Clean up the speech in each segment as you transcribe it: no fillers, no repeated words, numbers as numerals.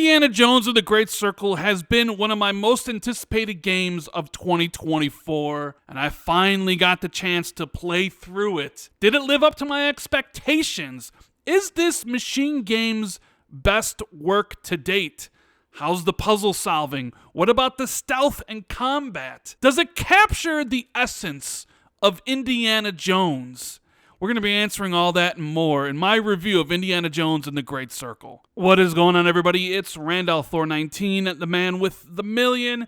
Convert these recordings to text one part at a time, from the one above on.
Indiana Jones and the Great Circle has been one of my most anticipated games of 2024, and I finally got the chance to play through it. Did it live up to my expectations? Is this MachineGames' best work to date? How's the puzzle solving? What about the stealth and combat? Does it capture the essence of Indiana Jones? We're going to be answering all that and more in my review of Indiana Jones and the Great Circle. What is going on, everybody? It's Randall Thor 19, the man with the million,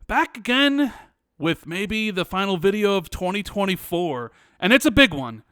back again with maybe the final video of 2024. And it's a big one.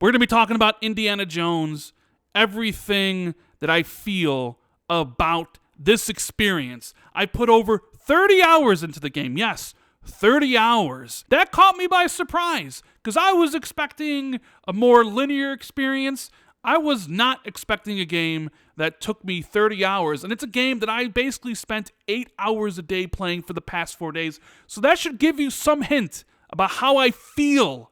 We're going to be talking about Indiana Jones, everything that I feel about this experience. I put over 30 hours into the game. Yes, 30 hours. That caught me by surprise because I was expecting a more linear experience. I was not expecting a game that took me 30 hours, and it's a game that I basically spent 8 hours a day playing for the past 4 days. So that should give you some hint about how I feel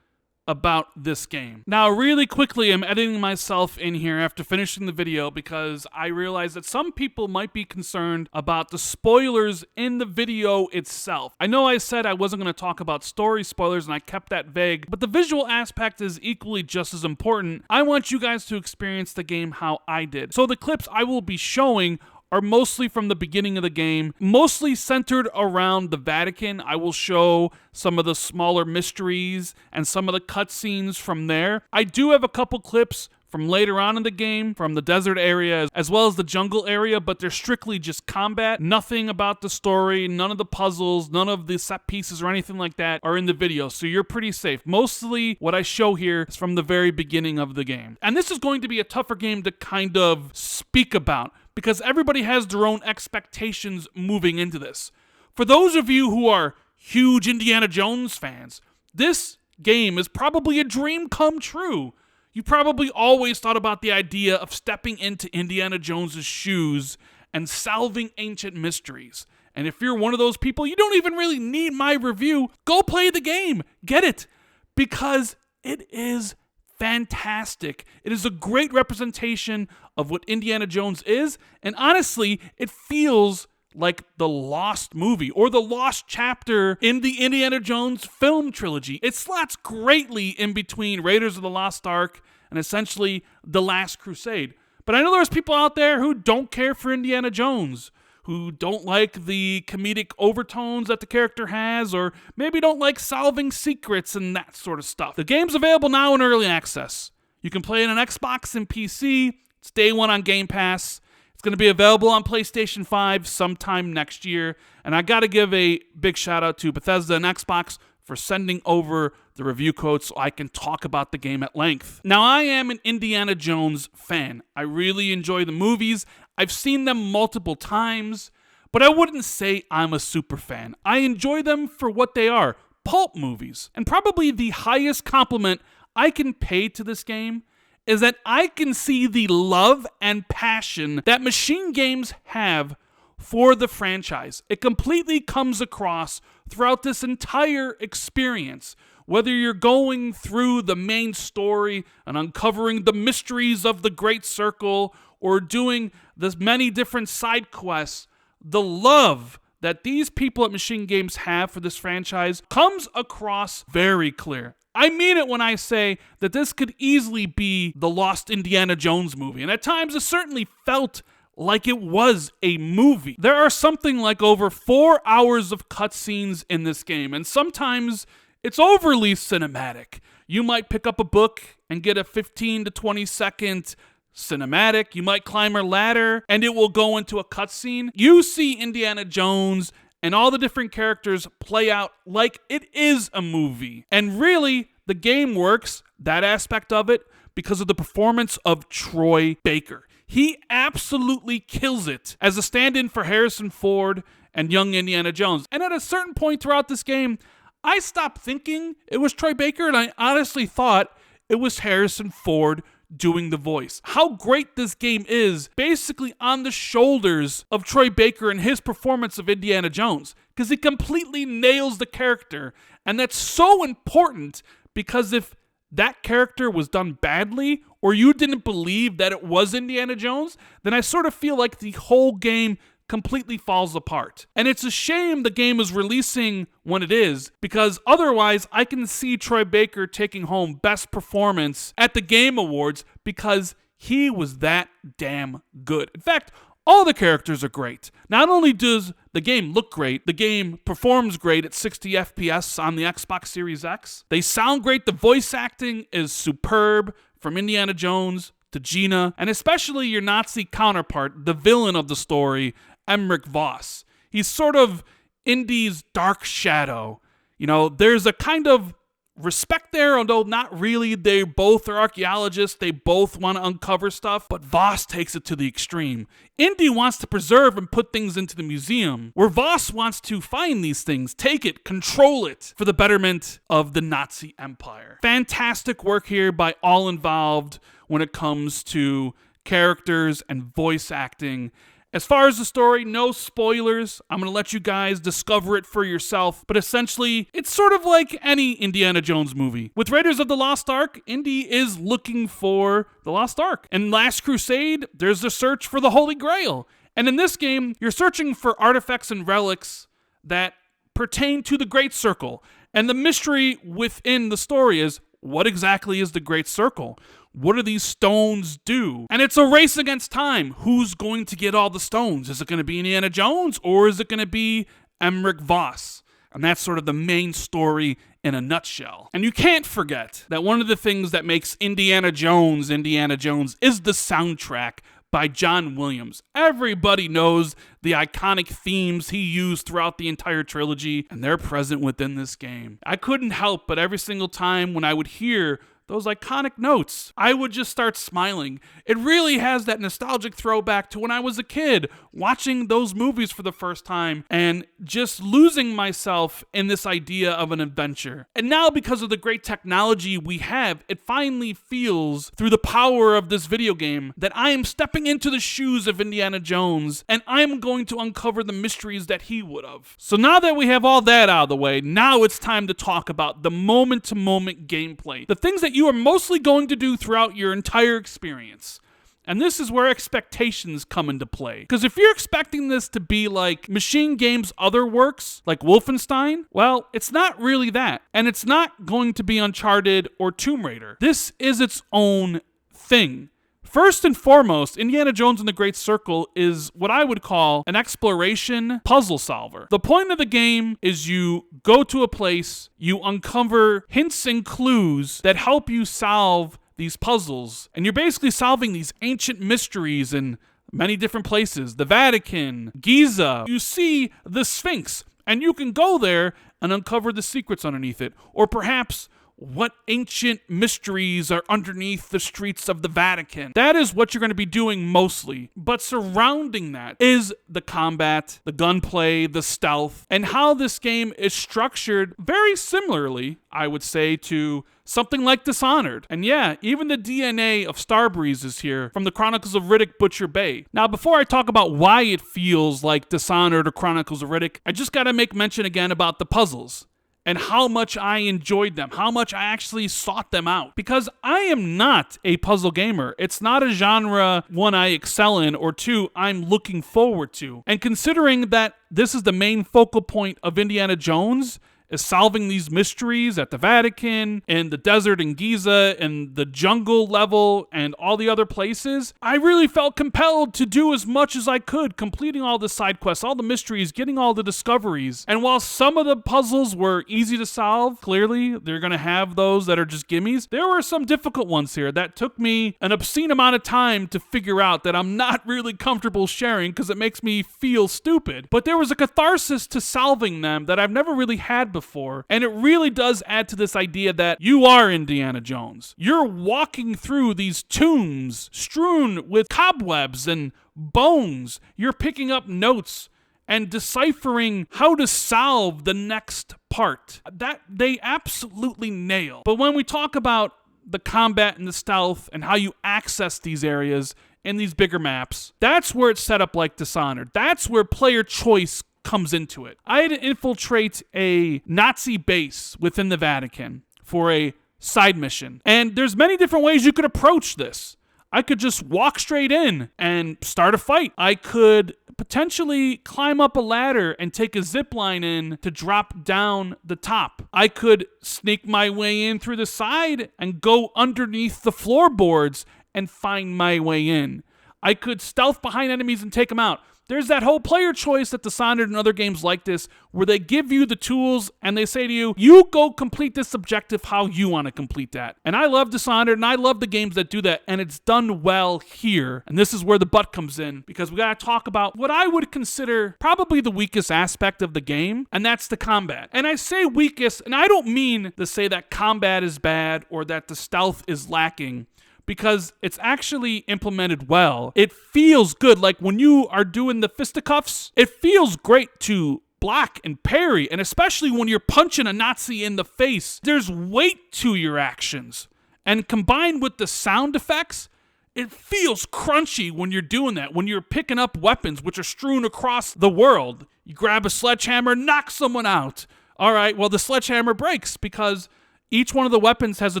about this game. Now, really quickly, I'm editing myself in here after finishing the video because I realized that some people might be concerned about the spoilers in the video itself. I know I said I wasn't going to talk about story spoilers and I kept that vague, but the visual aspect is equally just as important. I want you guys to experience the game how I did. So the clips I will be showing are mostly from the beginning of the game, mostly centered around the Vatican. I will show some of the smaller mysteries and some of the cutscenes from there. I do have a couple clips from later on in the game, from the desert area as well as the jungle area, but they're strictly just combat. Nothing about the story, none of the puzzles, none of the set pieces or anything like that are in the video, so you're pretty safe. Mostly what I show here is from the very beginning of the game. And this is going to be a tougher game to kind of speak about, because everybody has their own expectations moving into this. For those of you who are huge Indiana Jones fans, this game is probably a dream come true. You probably always thought about the idea of stepping into Indiana Jones's shoes and solving ancient mysteries. And if you're one of those people, you don't even really need my review. Go play the game. Get it. Because it is fantastic. It is a great representation of what Indiana Jones is, and honestly, it feels like the lost movie or the lost chapter in the Indiana Jones film trilogy. It slots greatly in between Raiders of the Lost Ark and essentially The Last Crusade. But I know there's people out there who don't care for Indiana Jones, who don't like the comedic overtones that the character has, or maybe don't like solving secrets and that sort of stuff. The game's available now in early access. You can play it on Xbox and PC. It's day one on Game Pass. It's going to be available on PlayStation 5 sometime next year. And I got to give a big shout out to Bethesda and Xbox for sending over the review code so I can talk about the game at length. Now, I am an Indiana Jones fan. I really enjoy the movies. I've seen them multiple times, but I wouldn't say I'm a super fan. I enjoy them for what they are, pulp movies. And probably the highest compliment I can pay to this game is that I can see the love and passion that MachineGames have for the franchise. It completely comes across throughout this entire experience. Whether you're going through the main story and uncovering the mysteries of the Great Circle or doing the many different side quests, the love that these people at MachineGames have for this franchise comes across very clear. I mean it when I say that this could easily be the lost Indiana Jones movie, and at times it certainly felt like it was a movie. There are something like over 4 hours of cutscenes in this game, and sometimes it's overly cinematic. You might pick up a book and get a 15 to 20 second cinematic. You might climb a ladder and it will go into a cutscene. You see Indiana Jones and all the different characters play out like it is a movie. And really, the game works, that aspect of it, because of the performance of Troy Baker. He absolutely kills it as a stand-in for Harrison Ford and young Indiana Jones. And at a certain point throughout this game, I stopped thinking it was Troy Baker, and I honestly thought it was Harrison Ford doing the voice. How great this game is basically on the shoulders of Troy Baker and his performance of Indiana Jones, because he completely nails the character, and that's so important, because if that character was done badly, or you didn't believe that it was Indiana Jones, then I sort of feel like the whole game completely falls apart. And it's a shame the game is releasing when it is, because otherwise I can see Troy Baker taking home Best Performance at the Game Awards because he was that damn good. In fact, all the characters are great. Not only does the game look great, the game performs great at 60 FPS on the Xbox Series X. They sound great. The voice acting is superb, from Indiana Jones to Gina, and especially your Nazi counterpart, the villain of the story, Emmerich Voss. He's sort of Indy's dark shadow. You know, there's a kind of respect there, although not really. They both are archaeologists. They both want to uncover stuff, but Voss takes it to the extreme. Indy wants to preserve and put things into the museum, where Voss wants to find these things, take it, control it for the betterment of the Nazi Empire. Fantastic work here by all involved when it comes to characters and voice acting. As far as the story, no spoilers. I'm going to let you guys discover it for yourself. But essentially, it's sort of like any Indiana Jones movie. With Raiders of the Lost Ark, Indy is looking for the Lost Ark. In Last Crusade, there's the search for the Holy Grail. And in this game, you're searching for artifacts and relics that pertain to the Great Circle. And the mystery within the story is, what exactly is the Great Circle? What do these stones do? And it's a race against time. Who's going to get all the stones? Is it going to be Indiana Jones, or is it going to be Emmerich Voss? And that's sort of the main story in a nutshell. And you can't forget that one of the things that makes Indiana Jones is the soundtrack by John Williams. Everybody knows the iconic themes he used throughout the entire trilogy, and they're present within this game. I couldn't help but every single time when I would hear those iconic notes, I would just start smiling. It really has that nostalgic throwback to when I was a kid, watching those movies for the first time and just losing myself in this idea of an adventure. And now, because of the great technology we have, it finally feels, through the power of this video game, that I am stepping into the shoes of Indiana Jones, and I'm going to uncover the mysteries that he would have. So now that we have all that out of the way, now it's time to talk about the moment-to-moment gameplay. The things that you are mostly going to do throughout your entire experience. And this is where expectations come into play. Because if you're expecting this to be like MachineGames' other works, like Wolfenstein, well, it's not really that. And it's not going to be Uncharted or Tomb Raider. This is its own thing. First and foremost, Indiana Jones and the Great Circle is what I would call an exploration puzzle solver. The point of the game is you go to a place, you uncover hints and clues that help you solve these puzzles, and you're basically solving these ancient mysteries in many different places. The Vatican, Giza, you see the Sphinx, and you can go there and uncover the secrets underneath it, or perhaps what ancient mysteries are underneath the streets of the Vatican. That is what you're going to be doing mostly. But surrounding that is the combat, the gunplay, the stealth, and how this game is structured very similarly, I would say, to something like Dishonored. And yeah, even the DNA of Starbreeze is here from the Chronicles of Riddick Butcher Bay. Now, before I talk about why it feels like Dishonored or Chronicles of Riddick, I just gotta make mention again about the puzzles and how much I enjoyed them, how much I actually sought them out. Because I am not a puzzle gamer. It's not a genre, one, I excel in, or two, I'm looking forward to. And considering that this is the main focal point of Indiana Jones, is solving these mysteries at the Vatican, and the desert in Giza, and the jungle level, and all the other places, I really felt compelled to do as much as I could, completing all the side quests, all the mysteries, getting all the discoveries. And while some of the puzzles were easy to solve, clearly, they're gonna have those that are just gimmies, there were some difficult ones here that took me an obscene amount of time to figure out that I'm not really comfortable sharing because it makes me feel stupid. But there was a catharsis to solving them that I've never really had before. And it really does add to this idea that you are Indiana Jones. You're walking through these tombs strewn with cobwebs and bones. You're picking up notes and deciphering how to solve the next part. That they absolutely nail. But when we talk about the combat and the stealth and how you access these areas in these bigger maps, that's where it's set up like Dishonored. That's where player choice comes into it. I had to infiltrate a Nazi base within the Vatican for a side mission. And there's many different ways you could approach this. I could just walk straight in and start a fight. I could potentially climb up a ladder and take a zip line in to drop down the top. I could sneak my way in through the side and go underneath the floorboards and find my way in. I could stealth behind enemies and take them out. There's that whole player choice that Dishonored and other games like this, where they give you the tools and they say to you, you go complete this objective how you want to complete that. And I love Dishonored and I love the games that do that, and it's done well here. And this is where the but comes in, because we got to talk about what I would consider probably the weakest aspect of the game, and that's the combat. And I say weakest, and I don't mean to say that combat is bad or that the stealth is lacking, because it's actually implemented well. It feels good. Like when you are doing the fisticuffs, it feels great to block and parry, and especially when you're punching a Nazi in the face, there's weight to your actions. And combined with the sound effects, it feels crunchy when you're doing that, when you're picking up weapons which are strewn across the world. You grab a sledgehammer, knock someone out. All right, well, the sledgehammer breaks because each one of the weapons has a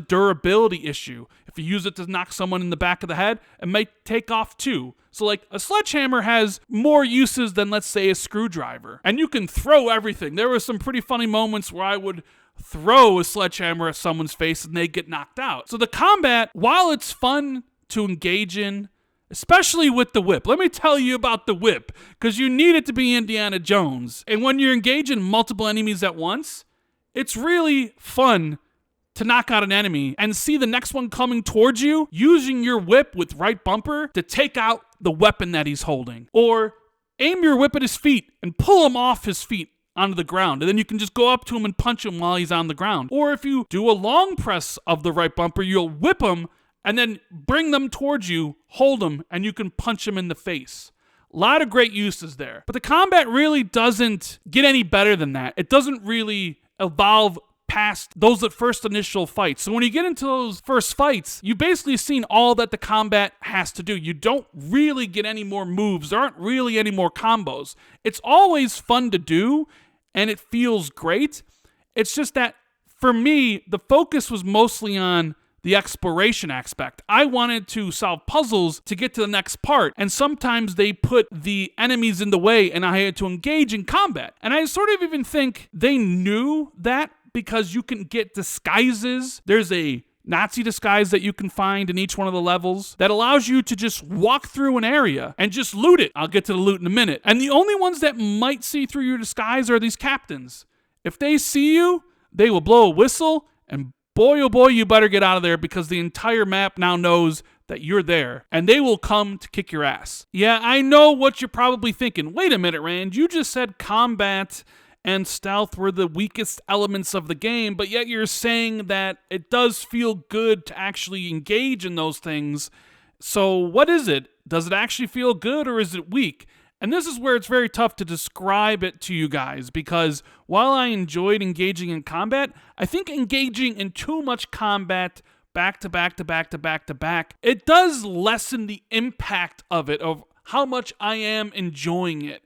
durability issue. If you use it to knock someone in the back of the head, it might take off too. So like a sledgehammer has more uses than, let's say, a screwdriver. And you can throw everything. There were some pretty funny moments where I would throw a sledgehammer at someone's face and they get knocked out. So the combat, while it's fun to engage in, especially with the whip. Let me tell you about the whip, because you need it to be Indiana Jones. And when you're engaging multiple enemies at once, it's really fun to knock out an enemy and see the next one coming towards you, using your whip with right bumper to take out the weapon that he's holding. Or aim your whip at his feet and pull him off his feet onto the ground, and then you can just go up to him and punch him while he's on the ground. Or if you do a long press of the right bumper, you'll whip him and then bring them towards you, hold them, and you can punch him in the face. A lot of great uses there. But the combat really doesn't get any better than that. It doesn't really evolve past those first initial fights. So when you get into those first fights, you've basically seen all that the combat has to do. You don't really get any more moves. There aren't really any more combos. It's always fun to do, and it feels great. It's just that, for me, the focus was mostly on the exploration aspect. I wanted to solve puzzles to get to the next part, and sometimes they put the enemies in the way, and I had to engage in combat. And I sort of even think they knew that, because you can get disguises. There's a Nazi disguise that you can find in each one of the levels that allows you to just walk through an area and just loot it. I'll get to the loot in a minute. And the only ones that might see through your disguise are these captains. If they see you, they will blow a whistle, and boy, oh boy, you better get out of there, because the entire map now knows that you're there, and they will come to kick your ass. Yeah, I know what you're probably thinking. Wait a minute, Rand, you just said combat and stealth were the weakest elements of the game, but yet you're saying that it does feel good to actually engage in those things. So what is it? Does it actually feel good, or is it weak? And this is where it's very tough to describe it to you guys, because while I enjoyed engaging in combat, I think engaging in too much combat back to back to back to back to back, it does lessen the impact of it, of how much I am enjoying it.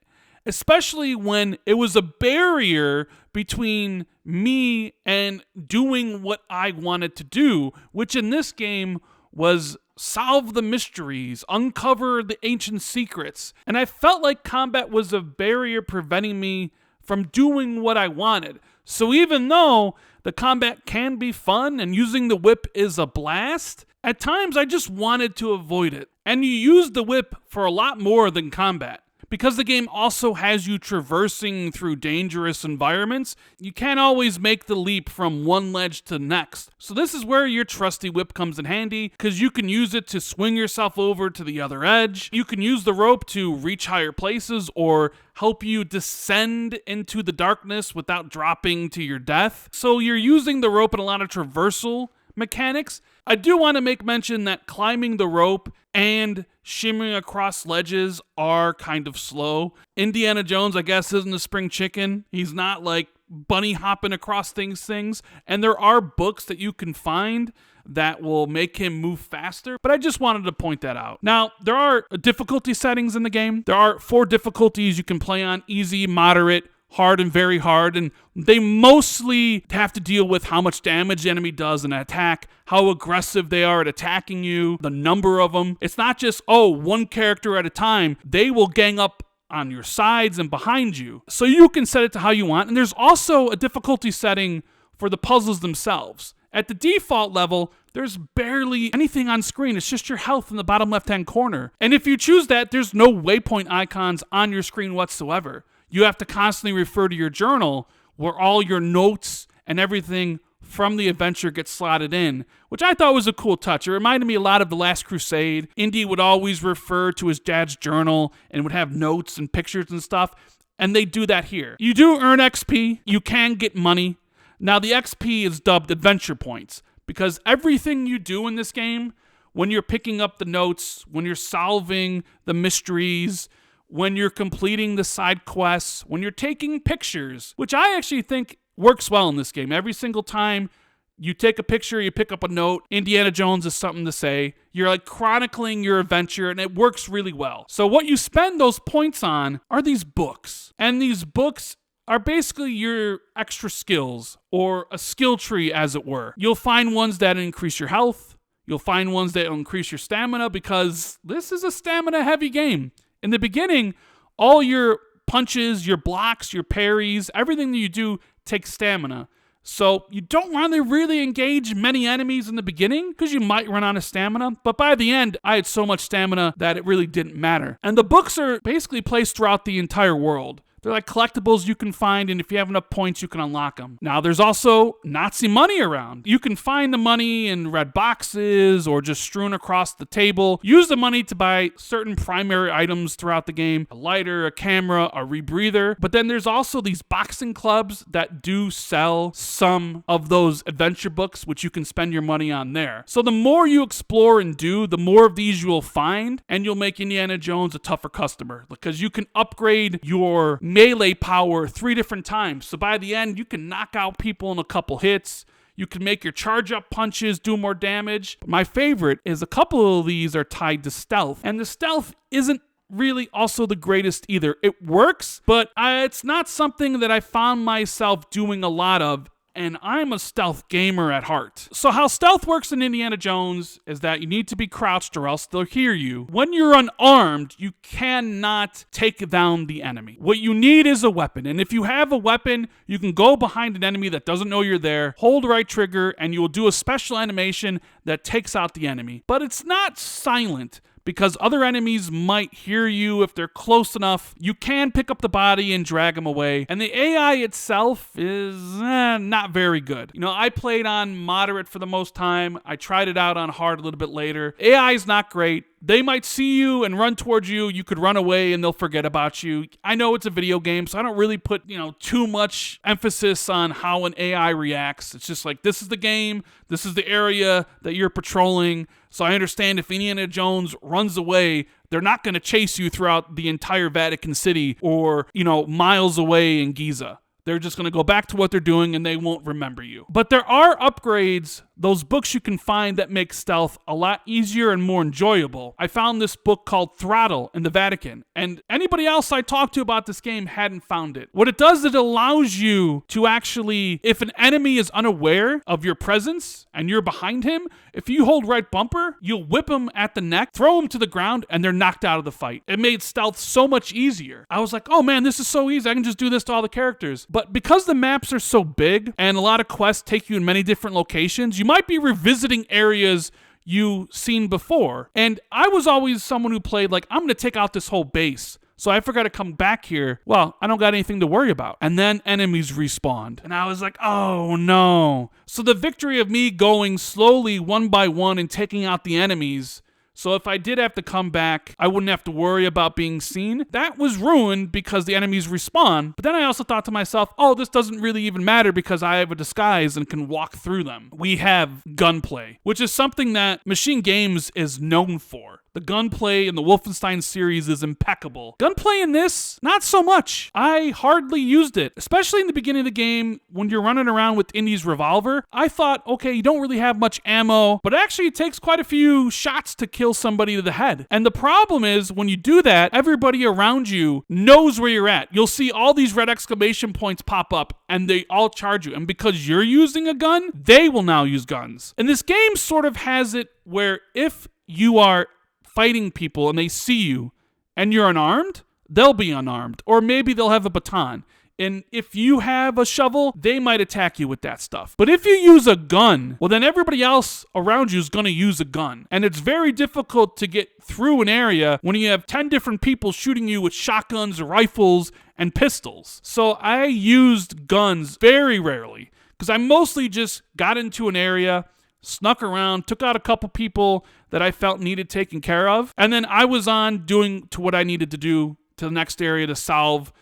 Especially when it was a barrier between me and doing what I wanted to do, which in this game was solve the mysteries, uncover the ancient secrets. And I felt like combat was a barrier preventing me from doing what I wanted. So even though the combat can be fun and using the whip is a blast, at times I just wanted to avoid it. And you use the whip for a lot more than combat. Because the game also has you traversing through dangerous environments, you can't always make the leap from one ledge to the next. So this is where your trusty whip comes in handy, because you can use it to swing yourself over to the other edge. You can use the rope to reach higher places or help you descend into the darkness without dropping to your death. So you're using the rope in a lot of traversal mechanics. I do want to make mention that climbing the rope and shimmering across ledges are kind of slow. Indiana Jones, I guess, isn't a spring chicken. He's not like bunny hopping across things. And there are books that you can find that will make him move faster. But I just wanted to point that out. Now, there are difficulty settings in the game. There are 4 difficulties you can play on: easy, moderate, hard and very hard, and they mostly have to deal with how much damage the enemy does in an attack, how aggressive they are at attacking you, the number of them. It's not just, one character at a time. They will gang up on your sides and behind you. So you can set it to how you want, and there's also a difficulty setting for the puzzles themselves. At the default level, there's barely anything on screen. It's just your health in the bottom left-hand corner. And if you choose that, there's no waypoint icons on your screen whatsoever. You have to constantly refer to your journal where all your notes and everything from the adventure gets slotted in, which I thought was a cool touch. It reminded me a lot of The Last Crusade. Indy would always refer to his dad's journal and would have notes and pictures and stuff, and they do that here. You do earn XP. You can get money. Now, the XP is dubbed adventure points because everything you do in this game, when you're picking up the notes, when you're solving the mysteries, when you're completing the side quests, when you're taking pictures, which I actually think works well in this game. Every single time you take a picture, you pick up a note, Indiana Jones has something to say. You're like chronicling your adventure, and it works really well. So what you spend those points on are these books. And these books are basically your extra skills, or a skill tree, as it were. You'll find ones that increase your health. You'll find ones that will increase your stamina, because this is a stamina-heavy game. In the beginning, all your punches, your blocks, your parries, everything that you do takes stamina. So you don't want to really engage many enemies in the beginning because you might run out of stamina. But by the end, I had so much stamina that it really didn't matter. And the books are basically placed throughout the entire world. They're like collectibles you can find, and if you have enough points, you can unlock them. Now, there's also Nazi money around. You can find the money in red boxes or just strewn across the table. Use the money to buy certain primary items throughout the game. A lighter, a camera, a rebreather. But then there's also these boxing clubs that do sell some of those adventure books, which you can spend your money on there. So the more you explore and do, the more of these you will find, and you'll make Indiana Jones a tougher customer because you can upgrade your melee power 3 different times. So by the end, you can knock out people in a couple hits. You can make your charge up punches do more damage. My favorite is a couple of these are tied to stealth, and the stealth isn't really also the greatest either. It works, but it's not something that I found myself doing a lot of, and I'm a stealth gamer at heart. So how stealth works in Indiana Jones is that you need to be crouched or else they'll hear you. When you're unarmed, you cannot take down the enemy. What you need is a weapon, and if you have a weapon, you can go behind an enemy that doesn't know you're there, hold the right trigger, and you will do a special animation that takes out the enemy. But it's not silent, because other enemies might hear you if they're close enough. You can pick up the body and drag them away. And the AI itself is not very good. You know, I played on moderate for the most time. I tried it out on hard a little bit later. AI is not great. They might see you and run towards you. You could run away and they'll forget about you. I know it's a video game, so I don't really put, too much emphasis on how an AI reacts. It's just like, this is the game. This is the area that you're patrolling. So I understand if Indiana Jones runs away, they're not going to chase you throughout the entire Vatican City or, miles away in Giza. They're just going to go back to what they're doing and they won't remember you. But there are upgrades, those books you can find that make stealth a lot easier and more enjoyable. I found this book called Throttle in the Vatican, and anybody else I talked to about this game hadn't found it. What it does, it allows you to actually, if an enemy is unaware of your presence and you're behind him, if you hold right bumper, you'll whip him at the neck, throw him to the ground, and they're knocked out of the fight. It made stealth so much easier. I was like, oh man, this is so easy. I can just do this to all the characters. But because the maps are so big and a lot of quests take you in many different locations, you might be revisiting areas you've seen before. And I was always someone who played like, I'm going to take out this whole base, so I forgot to come back here. Well, I don't got anything to worry about. And then enemies respawned. And I was like, oh no. So the victory of me going slowly one by one and taking out the enemies, so if I did have to come back, I wouldn't have to worry about being seen. That was ruined because the enemies respawn. But then I also thought to myself, oh, this doesn't really even matter because I have a disguise and can walk through them. We have gunplay, which is something that MachineGames is known for. The gunplay in the Wolfenstein series is impeccable. Gunplay in this, not so much. I hardly used it, especially in the beginning of the game when you're running around with Indy's revolver. I thought, okay, you don't really have much ammo, but actually it takes quite a few shots to kill somebody to the head. And the problem is when you do that, everybody around you knows where you're at. You'll see all these red exclamation points pop up and they all charge you. And because you're using a gun, they will now use guns. And this game sort of has it where if you are fighting people and they see you and you're unarmed, they'll be unarmed. Or maybe they'll have a baton. And if you have a shovel, they might attack you with that stuff. But if you use a gun, well, then everybody else around you is going to use a gun. And it's very difficult to get through an area when you have 10 different people shooting you with shotguns, rifles, and pistols. So I used guns very rarely because I mostly just got into an area, snuck around, took out a couple people that I felt needed taken care of, and then I was on doing to what I needed to do to the next area to solve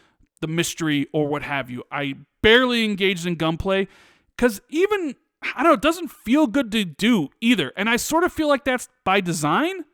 the mystery or what have you. I barely engaged in gunplay because even, I don't know, it doesn't feel good to do either. And I sort of feel like that's by design.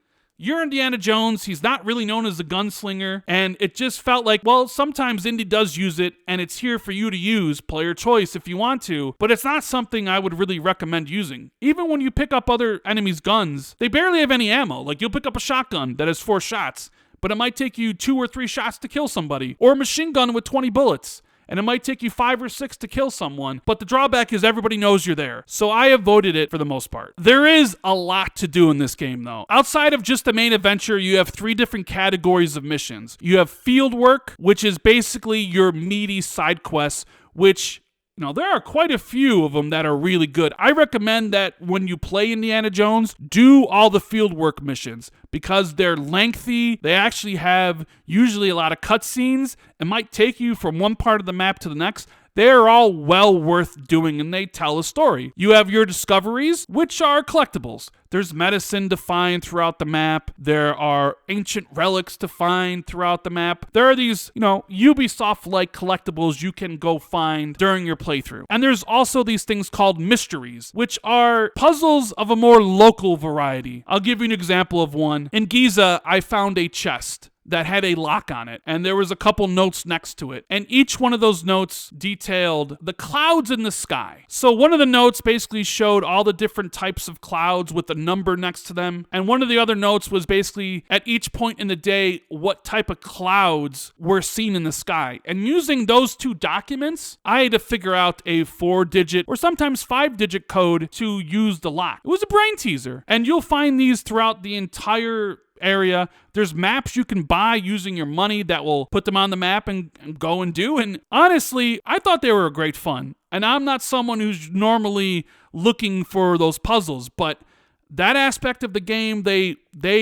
You're Indiana Jones. He's not really known as a gunslinger. And it just felt like, well, sometimes Indy does use it and it's here for you to use, player choice if you want to, but it's not something I would really recommend using. Even when you pick up other enemies' guns, they barely have any ammo. Like you'll pick up a shotgun that has 4 shots, but it might take you 2 or 3 shots to kill somebody, or a machine gun with 20 bullets, and it might take you 5 or 6 to kill someone, but the drawback is everybody knows you're there. So I avoided it for the most part. There is a lot to do in this game, though. Outside of just the main adventure, you have 3 different categories of missions. You have field work, which is basically your meaty side quests, which, you know, there are quite a few of them that are really good. I recommend that when you play Indiana Jones, do all the fieldwork missions because they're lengthy. They actually have usually a lot of cutscenes. It might take you from one part of the map to the next. They're all well worth doing and they tell a story. You have your discoveries, which are collectibles. There's medicine to find throughout the map. There are ancient relics to find throughout the map. There are these, you know, Ubisoft-like collectibles you can go find during your playthrough. And there's also these things called mysteries, which are puzzles of a more local variety. I'll give you an example of one. In Giza, I found a chest that had a lock on it, and there was a couple notes next to it, and each one of those notes detailed the clouds in the sky. So one of the notes basically showed all the different types of clouds with a number next to them, and one of the other notes was basically at each point in the day what type of clouds were seen in the sky. And using those 2 documents, I had to figure out a 4-digit or sometimes 5-digit code to use the lock. It was a brain teaser, and you'll find these throughout the entire area. There's maps you can buy using your money that will put them on the map and go and do. And honestly, I thought they were a great fun. And I'm not someone who's normally looking for those puzzles, but that aspect of the game, they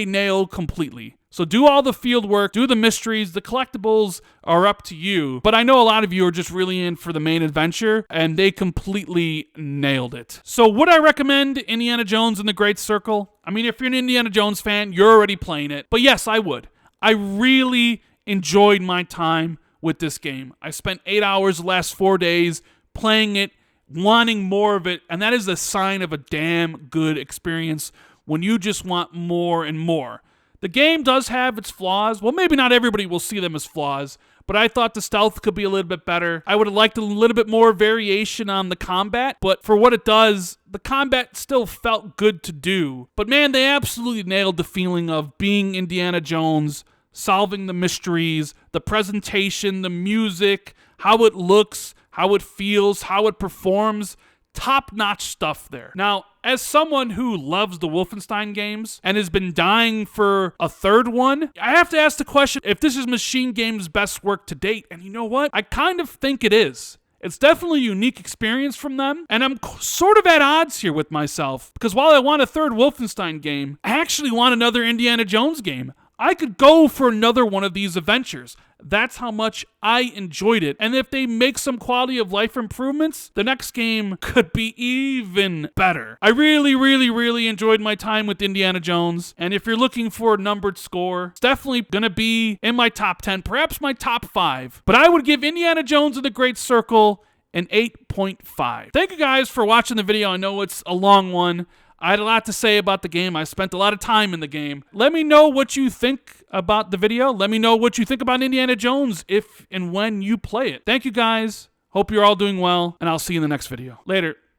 nailed completely. So do all the field work, do the mysteries, the collectibles are up to you. But I know a lot of you are just really in for the main adventure, and they completely nailed it. So would I recommend Indiana Jones and the Great Circle? I mean, if you're an Indiana Jones fan, you're already playing it. But yes, I would. I really enjoyed my time with this game. I spent 8 hours the last 4 days playing it, wanting more of it, and that is a sign of a damn good experience when you just want more and more. The game does have its flaws. Well, maybe not everybody will see them as flaws, but I thought the stealth could be a little bit better. I would have liked a little bit more variation on the combat, but for what it does, the combat still felt good to do. But man, they absolutely nailed the feeling of being Indiana Jones, solving the mysteries, the presentation, the music, how it looks, how it feels, how it performs. Top-notch stuff there. Now, as someone who loves the Wolfenstein games and has been dying for a 3rd one, I have to ask the question if this is MachineGames' best work to date. And you know what? I kind of think it is. It's definitely a unique experience from them, and I'm sort of at odds here with myself, because while I want a 3rd Wolfenstein game, I actually want another Indiana Jones game. I could go for another one of these adventures. That's how much I enjoyed it. And if they make some quality of life improvements, the next game could be even better. I really, really, really enjoyed my time with Indiana Jones. And if you're looking for a numbered score, it's definitely going to be in my top 10, perhaps my top 5. But I would give Indiana Jones and the Great Circle an 8.5. Thank you guys for watching the video. I know it's a long one. I had a lot to say about the game. I spent a lot of time in the game. Let me know what you think about the video. Let me know what you think about Indiana Jones if and when you play it. Thank you guys. Hope you're all doing well, and I'll see you in the next video. Later.